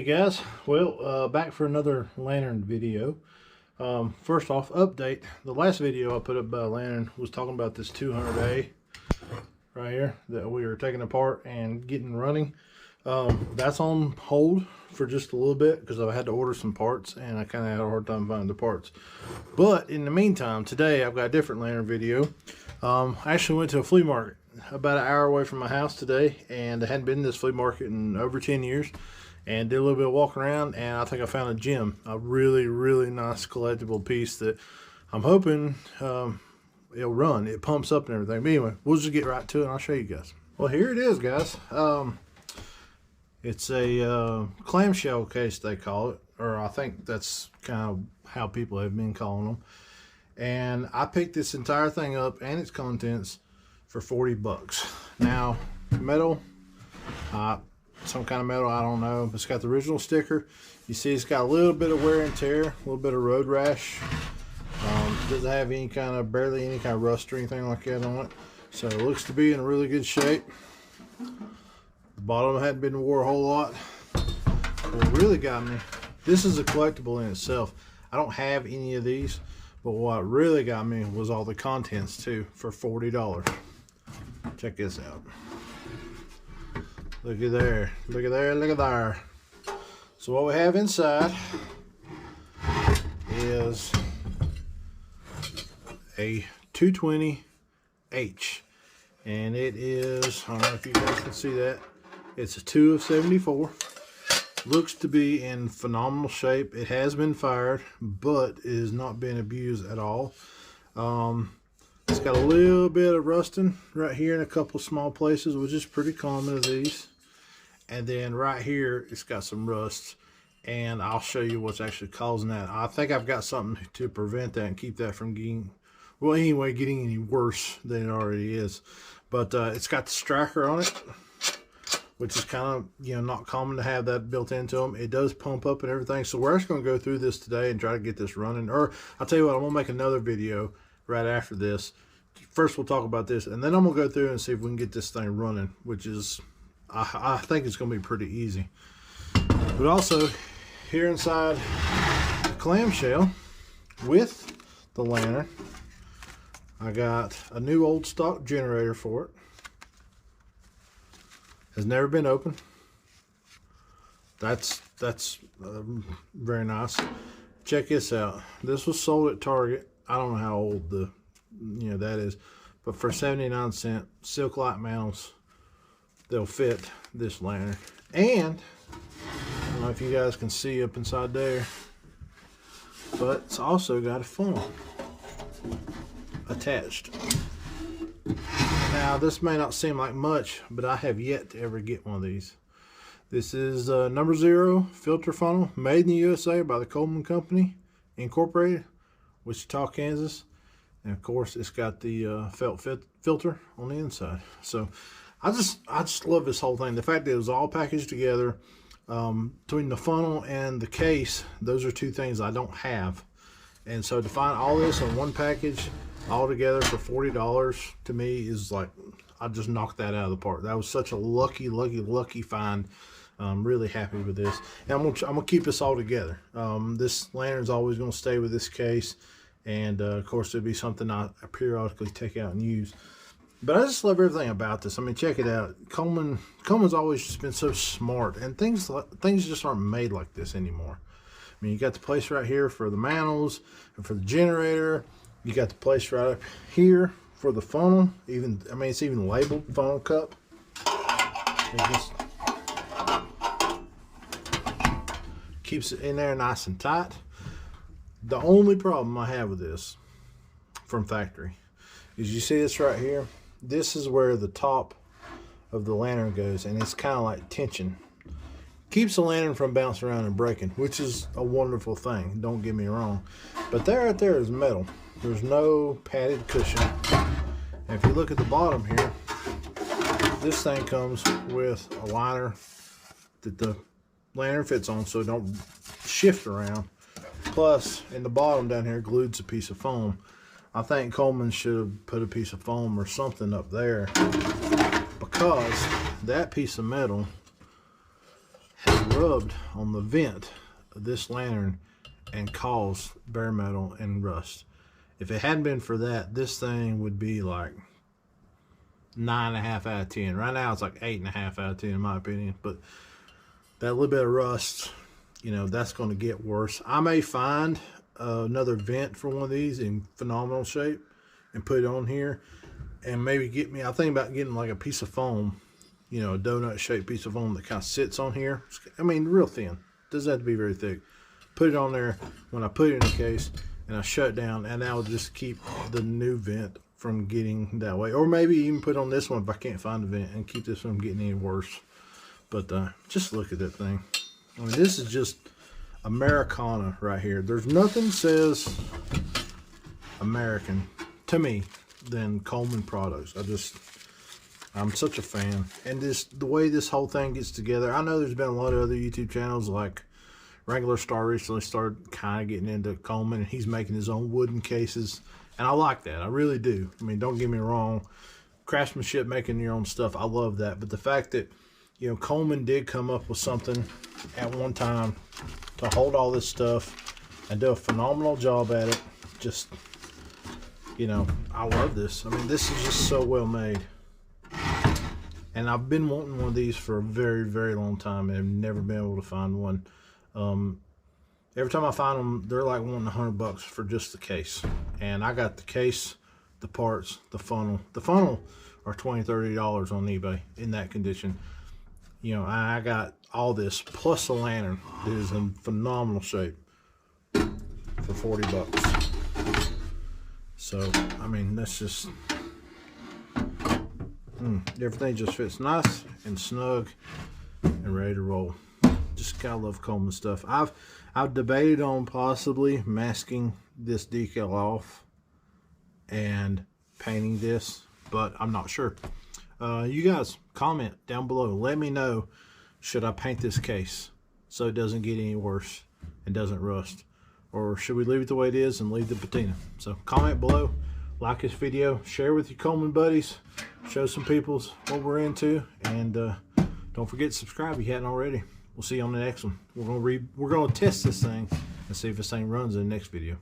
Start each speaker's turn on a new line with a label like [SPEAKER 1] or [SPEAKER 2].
[SPEAKER 1] Hey guys, well, back for another lantern video. First off, update. The last video I put up about lantern was talking about this 200A right here that we were taking apart and getting running. That's on hold for just a little bit because I had to order some parts and I kind of had a hard time finding the parts. But in the meantime, today I've got a different lantern video. I actually went to a flea market about an hour away from my house today, and I hadn't been to this flea market in over 10 years. And did a little bit of walking around, and I think I found a gem, a really nice collectible piece that I'm hoping it'll run. It pumps up and everything. But anyway, we'll just get right to it and I'll show you guys. Well, here it is, guys. It's a clamshell case, they call it, or I think that's kind of how people have been calling them. And I picked this entire thing up and its contents for 40 bucks. Now, metal, some kind of metal, I don't know. It's got the original sticker. You see it's got a little bit of wear and tear, a little bit of road rash. Doesn't have any kind of, barely any kind of rust or anything like that on it. So it looks to be in really good shape. The bottom hadn't been wore a whole lot. What really got me, this is a collectible in itself. I don't have any of these, but what really got me was all the contents too for $40. Check this out. Look at there, look at there, look at there. So what we have inside is a 220H, and it is, I don't know if you guys can see that, it's a 2 of 74. Looks to be in phenomenal shape. It has been fired, but it has not been abused at all. It's got a little bit of rusting right here in a couple small places, which is pretty common of these. And then right here, it's got some rust, and I'll show you what's actually causing that. I think I've got something to prevent that and keep that from getting, well, anyway, getting any worse than it already is. But it's got the striker on it, which is kind of, you know, not common to have that built into them. It does pump up and everything. So we're actually going to go through this today and try to get this running. Or I'll tell you what, I'm going to make another video right after this. First, we'll talk about this, and then I'm going to go through and see if we can get this thing running, which is, I think it's going to be pretty easy. But also, here inside the clamshell with the lantern, I got a new old stock generator for it. Has never been opened. That's very nice. Check this out. This was sold at Target. I don't know how old that is, but for 79 cents, silk light mantles, they'll fit this lantern. And I don't know if you guys can see up inside there, but it's also got a funnel attached. Now, this may not seem like much, but I have yet to ever get one of these. This is number 0 filter funnel, made in the USA by the Coleman Company, Incorporated, Wichita, Kansas. And of course, it's got the felt filter on the inside. So I just love this whole thing. The fact that it was all packaged together, between the funnel and the case, those are two things I don't have. And so to find all this in one package all together for $40 to me is like, I just knocked that out of the park. That was such a lucky find. I'm really happy with this. And I'm gonna keep this all together. This lantern's always gonna stay with this case. And of course, it'll be something I periodically take out and use. But I just love everything about this. I mean, check it out. Coleman's always just been so smart, and things just aren't made like this anymore. I mean, you got the place right here for the mantles and for the generator. You got the place right up here for the funnel. Even, I mean, it's even labeled funnel cup. It just keeps it in there nice and tight. The only problem I have with this from factory is, you see this right here? This is where the top of the lantern goes, and it's kind of like tension. Keeps the lantern from bouncing around and breaking, which is a wonderful thing, don't get me wrong. But there, right there is metal. There's no padded cushion. And if you look at the bottom here, this thing comes with a liner that the lantern fits on so it don't shift around. Plus, in the bottom down here, glued's a piece of foam. I think Coleman should have put a piece of foam or something up there, because that piece of metal has rubbed on the vent of this lantern and caused bare metal and rust. If it hadn't been for that, this thing would be like 9.5 out of 10. Right now it's like 8.5 out of 10 in my opinion, but that little bit of rust, you know, that's going to get worse. I may find another vent for one of these in phenomenal shape and put it on here, and maybe get me, I think about getting like a piece of foam, you know, a donut shaped piece of foam that kind of sits on here. I mean, real thin, doesn't have to be very thick. Put it on there when I put it in the case, and I shut it down, and that will just keep the new vent from getting that way. Or maybe even put on this one if I can't find the vent, and keep this from getting any worse. But just look at that thing. I mean, this is just Americana right here. There's nothing says American to me than Coleman products. I'm such a fan. And the way this whole thing gets together, I know there's been a lot of other YouTube channels, like Regular Star recently started kind of getting into Coleman, and he's making his own wooden cases, and I like that. I really do. I mean, don't get me wrong, craftsmanship, making your own stuff, I love that. But the fact that, you know, Coleman did come up with something at one time to hold all this stuff and do a phenomenal job at it, just, you know, I love this. I mean, this is just so well made. And I've been wanting one of these for a very, very long time, and I've never been able to find one. Every time I find them, they're like wanting $100 for just the case. And I got the case, the parts, the funnel. The funnel are $20, $30 on eBay in that condition. You know, I got all this plus the lantern that is in phenomenal shape for $40. So, I mean, that's just everything just fits nice and snug and ready to roll. Just gotta love Coleman stuff. I've debated on possibly masking this decal off and painting this, but I'm not sure. You guys comment down below. Let me know, should I paint this case so it doesn't get any worse and doesn't rust, or should we leave it the way it is and leave the patina? So comment below, like this video, share with your Coleman buddies, show some people what we're into, and don't forget to subscribe if you hadn't already. We'll see you on the next one. We're gonna test this thing and see if this thing runs in the next video.